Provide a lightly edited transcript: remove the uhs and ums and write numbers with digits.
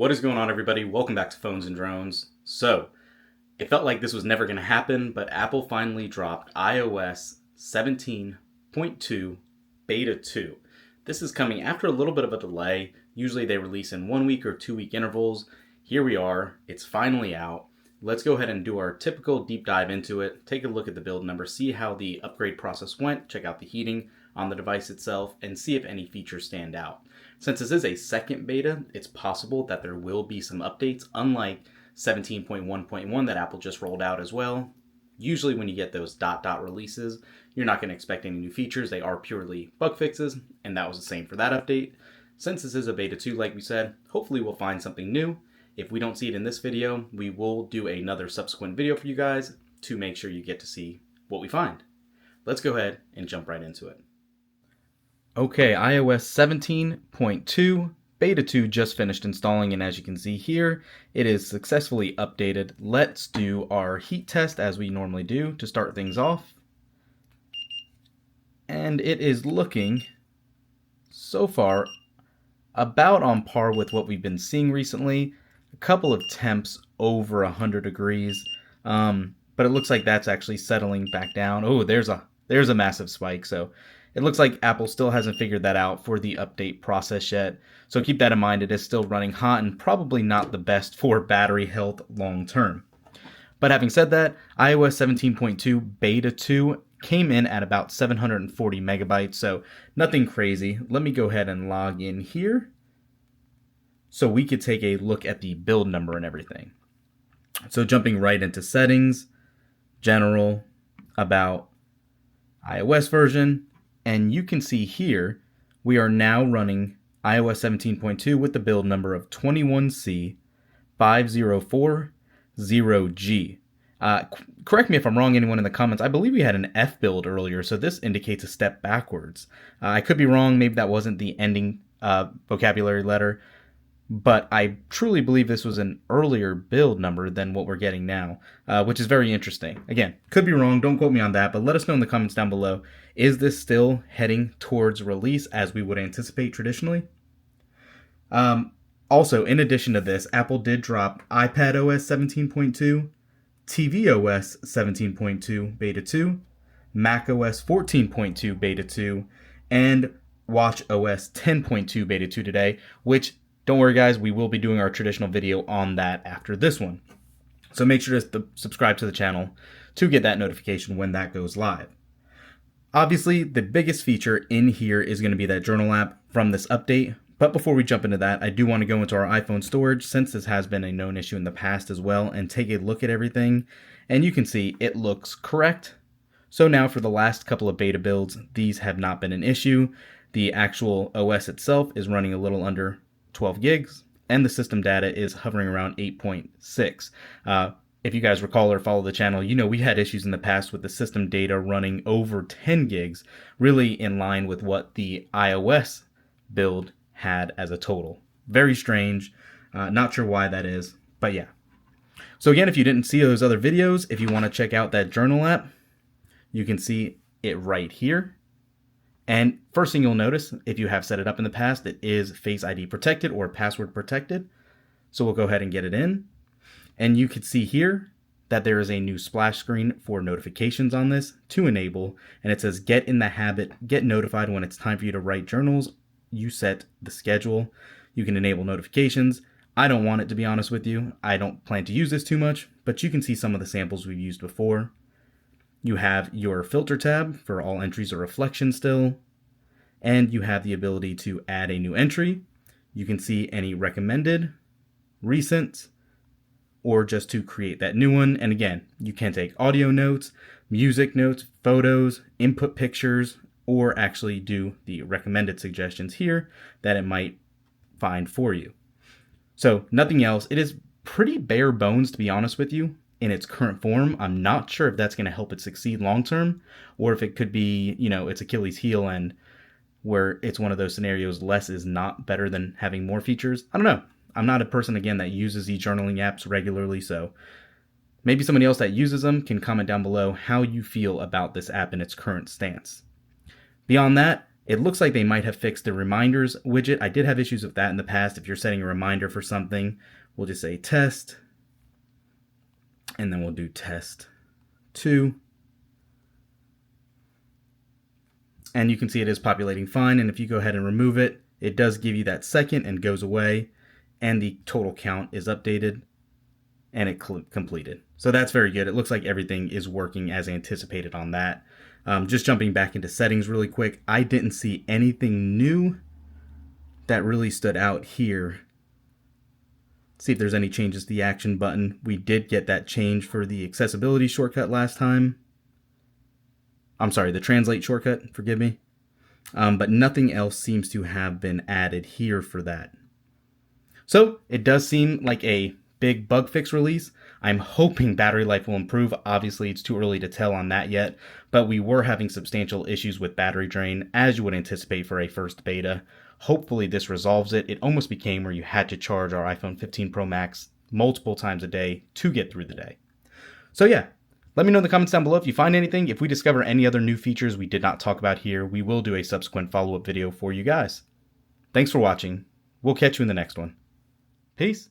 What is going on, everybody? Welcome back to Phones and Drones. So, it felt like this was never going to happen, but Apple finally dropped iOS 17.2 Beta 2. This is coming after a little bit of a delay. Usually they release in 1 week or 2 week intervals. Here we are. It's finally out. Let's go ahead and do our typical deep dive into it. Take a look at the build number, see how the upgrade process went, check out the heating on the device itself, and see if any features stand out. Since this is a second beta, it's possible that there will be some updates, unlike 17.1.1 that Apple just rolled out as well. Usually when you get those dot releases, you're not going to expect any new features. They are purely bug fixes, and that was the same for that update. Since this is a beta 2, like we said, hopefully we'll find something new. If we don't see it in this video, we will do another subsequent video for you guys to make sure you get to see what we find. Let's go ahead and jump right into it. Okay, iOS 17.2 Beta 2 just finished installing, and as you can see here, it is successfully updated. Let's do our heat test as we normally do to start things off. And it is looking, so far, about on par with what we've been seeing recently. A couple of temps over 100 degrees, but it looks like that's actually settling back down. Oh, there's a massive spike, so it looks like Apple still hasn't figured that out for the update process yet. So keep that in mind. It is still running hot and probably not the best for battery health long term. But having said that, iOS 17.2 Beta 2 came in at about 740 megabytes, so nothing crazy. Let me go ahead and log in here so we could take a look at the build number and everything. So jumping right into settings, general, about, iOS version, and you can see here we are now running iOS 17.2 with the build number of 21C5040G. Correct me if I'm wrong, anyone in the comments. I believe we had an F build earlier, so this indicates a step backwards. I could be wrong. Maybe that wasn't the ending vocabulary letter, but I truly believe this was an earlier build number than what we're getting now, which is very interesting. Again, could be wrong, don't quote me on that, but let us know in the comments down below. Is this still heading towards release as we would anticipate traditionally? Also, in addition to this, Apple did drop iPadOS 17.2, tvOS 17.2 Beta 2, macOS 14.2 Beta 2, and watchOS 10.2 Beta 2 today, which, don't worry guys, we will be doing our traditional video on that after this one. So make sure to subscribe to the channel to get that notification when that goes live. Obviously, the biggest feature in here is going to be that journal app from this update. But before we jump into that, I do want to go into our iPhone storage, since this has been a known issue in the past as well, and take a look at everything. And you can see it looks correct. So now for the last couple of beta builds, these have not been an issue. The actual OS itself is running a little under 12 gigs, and the system data is hovering around 8.6. If you guys recall or follow the channel, you know we had issues in the past with the system data running over 10 gigs, really in line with what the iOS build had as a total. Very strange. Not sure why that is, but yeah. So again, if you didn't see those other videos, if you want to check out that journal app, you can see it right here. And first thing you'll notice, if you have set it up in the past, it is Face ID protected or password protected. So we'll go ahead and get it in. And you can see here that there is a new splash screen for notifications on this to enable. And it says, get in the habit, get notified when it's time for you to write journals. You set the schedule. You can enable notifications. I don't want it, to be honest with you. I don't plan to use this too much, but you can see some of the samples we've used before. You have your filter tab for all entries or reflections still, and you have the ability to add a new entry. You can see any recommended, recent, or just to create that new one. And again, you can take audio notes, music notes, photos, input pictures, or actually do the recommended suggestions here that it might find for you. So nothing else. It is pretty bare bones, to be honest with you. In its current form, I'm not sure if that's going to help it succeed long term, or if it could be, its Achilles heel, and where it's one of those scenarios, less is not better than having more features. I don't know. I'm not a person, again, that uses these journaling apps regularly, so maybe somebody else that uses them can comment down below how you feel about this app in its current stance. Beyond that, It looks like they might have fixed the reminders widget. I did have issues with that in the past. If you're setting a reminder for something, we'll just say test, and then we'll do test 2. And you can see it is populating fine, and if you go ahead and remove it, it does give you that second and goes away, and the total count is updated, and it completed. So that's very good. It looks like everything is working as anticipated on that. Just jumping back into settings really quick, I didn't see anything new that really stood out here. Let's see if there's any changes to the action button. We did get that change for the accessibility shortcut last time. I'm sorry, the translate shortcut, forgive me. But nothing else seems to have been added here for that. So it does seem like a big bug fix release. I'm hoping battery life will improve. Obviously, it's too early to tell on that yet, but we were having substantial issues with battery drain, as you would anticipate for a first beta. Hopefully this resolves it. It almost became where you had to charge our iPhone 15 Pro Max multiple times a day to get through the day. So yeah, let me know in the comments down below if you find anything. If we discover any other new features we did not talk about here, we will do a subsequent follow-up video for you guys. Thanks for watching. We'll catch you in the next one. Peace.